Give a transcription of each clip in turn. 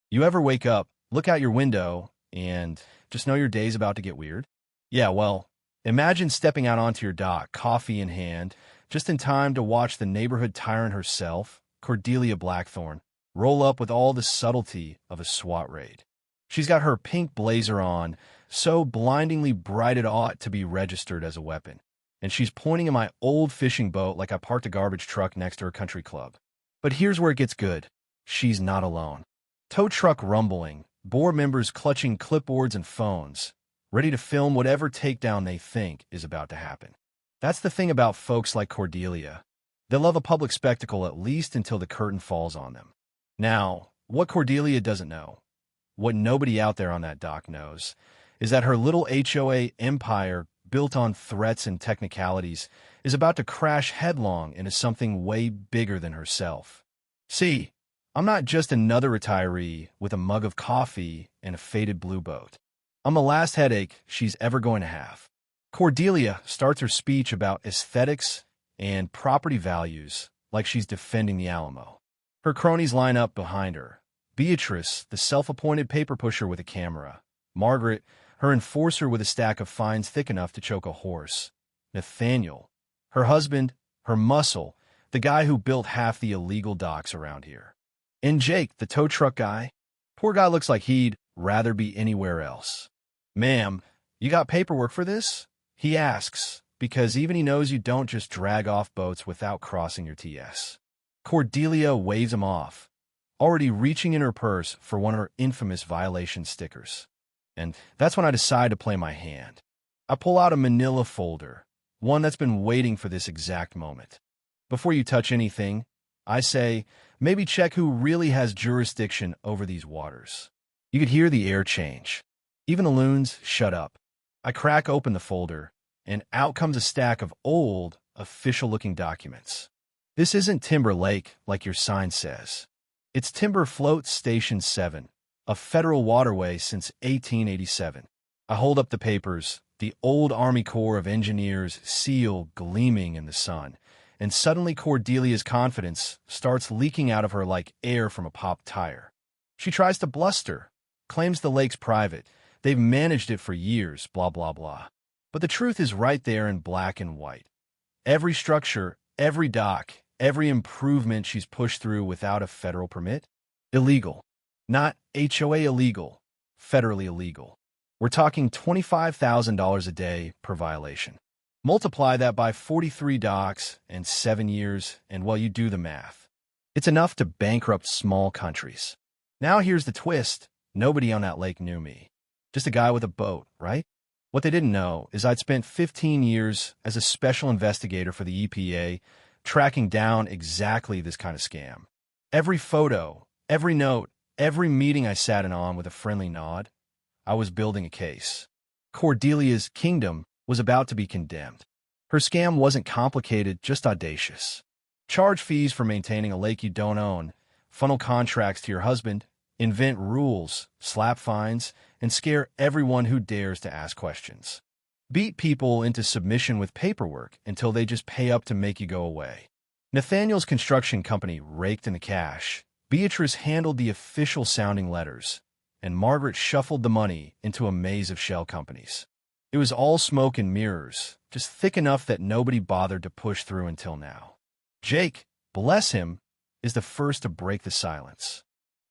You ever wake up, look out your window, and just know your day's about to get weird? Yeah, well, imagine stepping out onto your dock, coffee in hand, just in time to watch the neighborhood tyrant herself, Cordelia Blackthorne, roll up with all the subtlety of a SWAT raid. She's got her pink blazer on, so blindingly bright it ought to be registered as a weapon, and she's pointing at my old fishing boat like I parked a garbage truck next to her country club. But here's where it gets good. She's not alone. Tow truck rumbling, board members clutching clipboards and phones, ready to film whatever takedown they think is about to happen. That's the thing about folks like Cordelia. They love a public spectacle at least until the curtain falls on them. Now, what Cordelia doesn't know, what nobody out there on that dock knows, is that her little HOA empire built on threats and technicalities is about to crash headlong into something way bigger than herself. See, I'm not just another retiree with a mug of coffee and a faded blue boat. I'm the last headache she's ever going to have. Cordelia starts her speech about aesthetics and property values like she's defending the Alamo. Her cronies line up behind her. Beatrice, the self-appointed paper pusher with a camera. Margaret, her enforcer with a stack of fines thick enough to choke a horse. Nathaniel, her husband, her muscle, the guy who built half the illegal docks around here. And Jake, the tow truck guy. Poor guy looks like he'd rather be anywhere else. Ma'am, you got paperwork for this? He asks, because even he knows you don't just drag off boats without crossing your TS. Cordelia waves him off, already reaching in her purse for one of her infamous violation stickers. And that's when I decide to play my hand. I pull out a manila folder, one that's been waiting for this exact moment. Before you touch anything, I say, maybe check who really has jurisdiction over these waters. You could hear the air change. Even the loons shut up. I crack open the folder, and out comes a stack of old, official-looking documents. This isn't Timber Lake, like your sign says. It's Timber Float Station 7, a federal waterway since 1887. I hold up the papers, the old Army Corps of Engineers seal gleaming in the sun, and suddenly Cordelia's confidence starts leaking out of her like air from a popped tire. She tries to bluster, claims the lake's private. They've managed it for years, blah, blah, blah. But the truth is right there in black and white. Every structure, every dock, every improvement she's pushed through without a federal permit? Illegal. Not HOA illegal, federally illegal. We're talking $25,000 a day per violation. Multiply that by 43 docks and 7 years, and well, you do the math. It's enough to bankrupt small countries. Now here's the twist. Nobody on that lake knew me. Just a guy with a boat, right? What they didn't know is I'd spent 15 years as a special investigator for the EPA, tracking down exactly this kind of scam. Every photo, every note, every meeting I sat in on with a friendly nod, I was building a case. Cordelia's kingdom was about to be condemned. Her scam wasn't complicated, just audacious. Charge fees for maintaining a lake you don't own, funnel contracts to your husband, invent rules, slap fines, and scare everyone who dares to ask questions. Beat people into submission with paperwork until they just pay up to make you go away. Nathaniel's construction company raked in the cash. Beatrice handled the official sounding letters, and Margaret shuffled the money into a maze of shell companies. It was all smoke and mirrors, just thick enough that nobody bothered to push through until now. Jake, bless him, is the first to break the silence.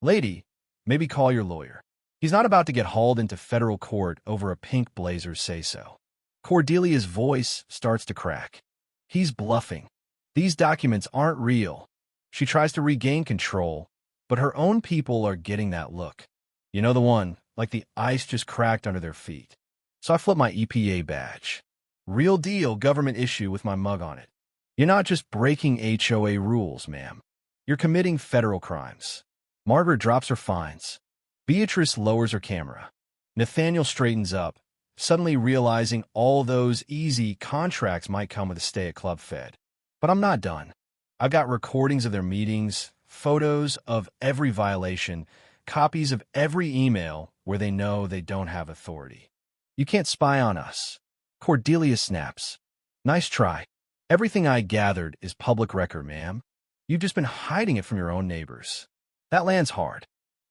Lady, maybe call your lawyer. He's not about to get hauled into federal court over a pink blazer's say-so. Cordelia's voice starts to crack. He's bluffing. These documents aren't real. She tries to regain control, but her own people are getting that look. You know the one, like the ice just cracked under their feet. So I flip my EPA badge. Real deal government issue with my mug on it. You're not just breaking HOA rules, ma'am. You're committing federal crimes. Margaret drops her fines. Beatrice lowers her camera. Nathaniel straightens up, suddenly realizing all those easy contracts might come with a stay at Club Fed. But I'm not done. I've got recordings of their meetings, photos of every violation, copies of every email where they know they don't have authority. You can't spy on us. Cordelia snaps. Nice try. Everything I gathered is public record, ma'am. You've just been hiding it from your own neighbors. That lands hard.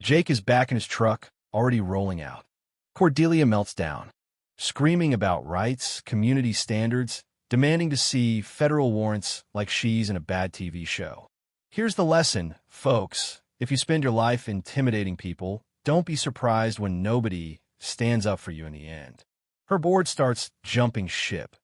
Jake is back in his truck, already rolling out. Cordelia melts down, screaming about rights, community standards, demanding to see federal warrants like she's in a bad TV show. Here's the lesson, folks. If you spend your life intimidating people, don't be surprised when nobody stands up for you in the end. Her board starts jumping ship.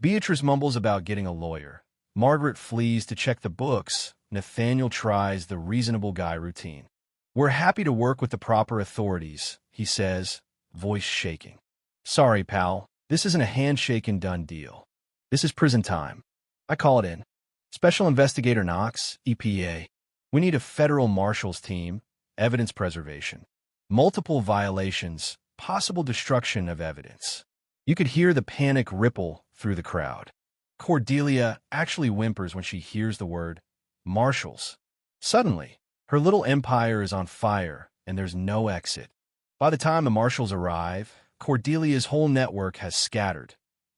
Beatrice mumbles about getting a lawyer. Margaret flees to check the books. Nathaniel tries the reasonable guy routine. "We're happy to work with the proper authorities," he says, voice shaking. "Sorry, pal. This isn't a handshake and done deal. This is prison time. I call it in. Special Investigator Knox, EPA. We need a federal marshals team, evidence preservation. Multiple violations, possible destruction of evidence." You could hear the panic ripple through the crowd. Cordelia actually whimpers when she hears the word marshals. Suddenly, her little empire is on fire, and there's no exit. By the time the marshals arrive, Cordelia's whole network has scattered.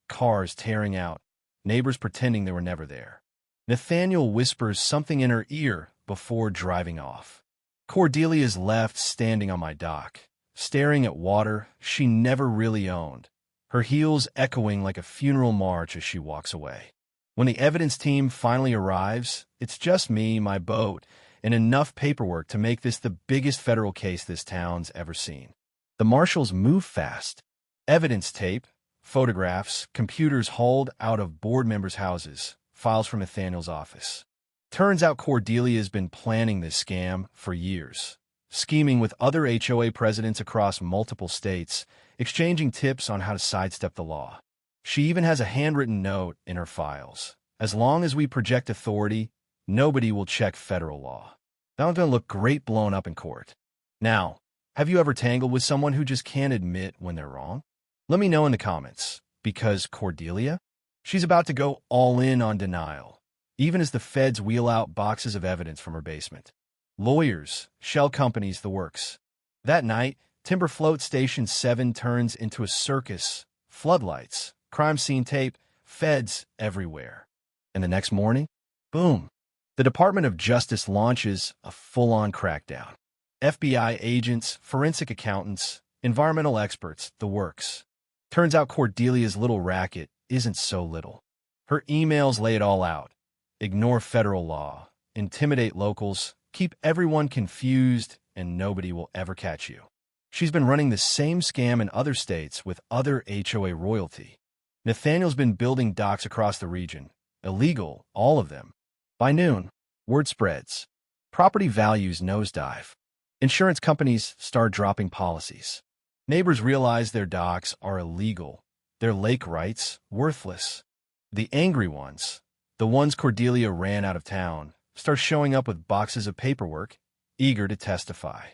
Cars tearing out, neighbors pretending they were never there. Nathaniel whispers something in her ear before driving off. Cordelia's left standing on my dock, staring at water she never really owned, her heels echoing like a funeral march as she walks away. When the evidence team finally arrives, it's just me, my boat, and enough paperwork to make this the biggest federal case this town's ever seen. The marshals move fast. Evidence tape, photographs, computers hauled out of board members' houses, files from Nathaniel's office. Turns out Cordelia's been planning this scam for years, scheming with other HOA presidents across multiple states, exchanging tips on how to sidestep the law. She even has a handwritten note in her files. "As long as we project authority, nobody will check federal law." That one's going to look great blown up in court. Now, have you ever tangled with someone who just can't admit when they're wrong? Let me know in the comments, because Cordelia, she's about to go all in on denial, even as the feds wheel out boxes of evidence from her basement. Lawyers, shell companies, the works. That night, Timber Float Station 7 turns into a circus. Floodlights, crime scene tape, feds everywhere. And the next morning, boom, the Department of Justice launches a full-on crackdown. FBI agents, forensic accountants, environmental experts, the works. Turns out Cordelia's little racket isn't so little. Her emails lay it all out. Ignore federal law, intimidate locals, keep everyone confused, and nobody will ever catch you. She's been running the same scam in other states with other HOA royalty. Nathaniel's been building docks across the region. Illegal, all of them. By noon, word spreads. Property values nosedive. Insurance companies start dropping policies. Neighbors realize their docks are illegal. Their lake rights worthless. The angry ones, the ones Cordelia ran out of town, start showing up with boxes of paperwork, eager to testify.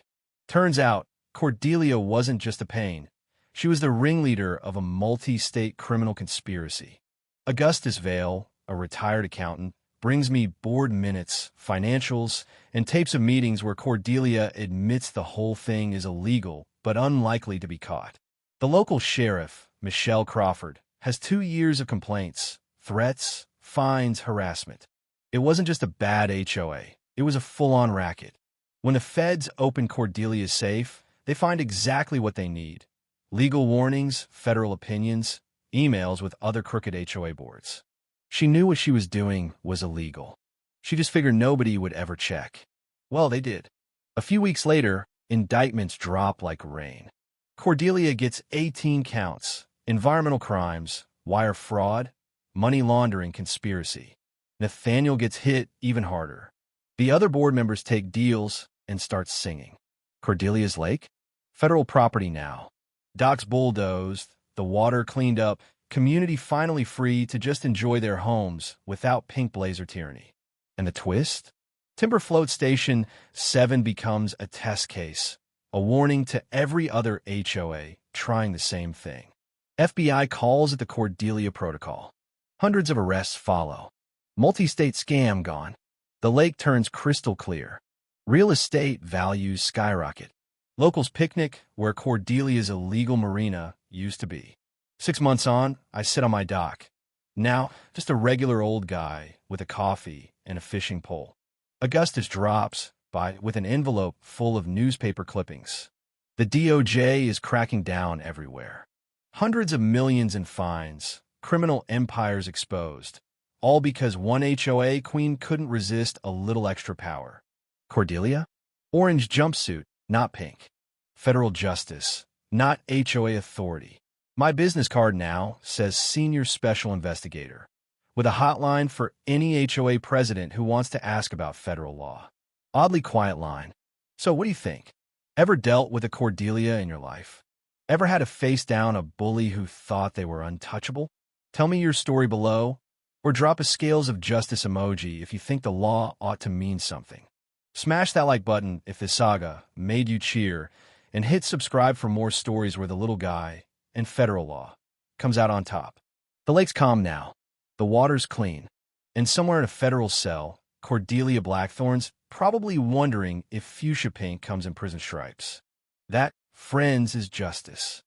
Turns out, Cordelia wasn't just a pain. She was the ringleader of a multi-state criminal conspiracy. Augustus Vale, a retired accountant, brings me board minutes, financials, and tapes of meetings where Cordelia admits the whole thing is illegal but unlikely to be caught. The local sheriff, Michelle Crawford, has 2 years of complaints, threats, fines, harassment. It wasn't just a bad HOA. It was a full-on racket. When the feds open Cordelia's safe, they find exactly what they need. Legal warnings, federal opinions, emails with other crooked HOA boards. She knew what she was doing was illegal. She just figured nobody would ever check. Well, they did. A few weeks later, indictments drop like rain. Cordelia gets 18 counts: environmental crimes, wire fraud, money laundering, conspiracy. Nathaniel gets hit even harder. The other board members take deals and start singing. Cordelia's Lake? Federal property now. Docks bulldozed, the water cleaned up, community finally free to just enjoy their homes without pink blazer tyranny. And the twist? Timber Float Station 7 becomes a test case, a warning to every other HOA trying the same thing. FBI calls it the Cordelia Protocol. Hundreds of arrests follow. Multi-state scam gone. The lake turns crystal clear. Real estate values skyrocket. Locals picnic where Cordelia's illegal marina used to be. 6 months on, I sit on my dock. Now, just a regular old guy with a coffee and a fishing pole. Augustus drops, with an envelope full of newspaper clippings. The DOJ is cracking down everywhere. Hundreds of millions in fines, criminal empires exposed, all because one HOA queen couldn't resist a little extra power. Cordelia? Orange jumpsuit, not pink. Federal justice, not HOA authority. My business card now says Senior Special Investigator, with a hotline for any HOA president who wants to ask about federal law. Oddly quiet line. So what do you think? Ever dealt with a Cordelia in your life? Ever had to face down a bully who thought they were untouchable? Tell me your story below, or drop a scales of justice emoji if you think the law ought to mean something. Smash that like button if this saga made you cheer, and hit subscribe for more stories where the little guy and federal law comes out on top. The lake's calm now. The water's clean. And somewhere in a federal cell, Cordelia Blackthorn's probably wondering if fuchsia pink comes in prison stripes. That, friends, is justice.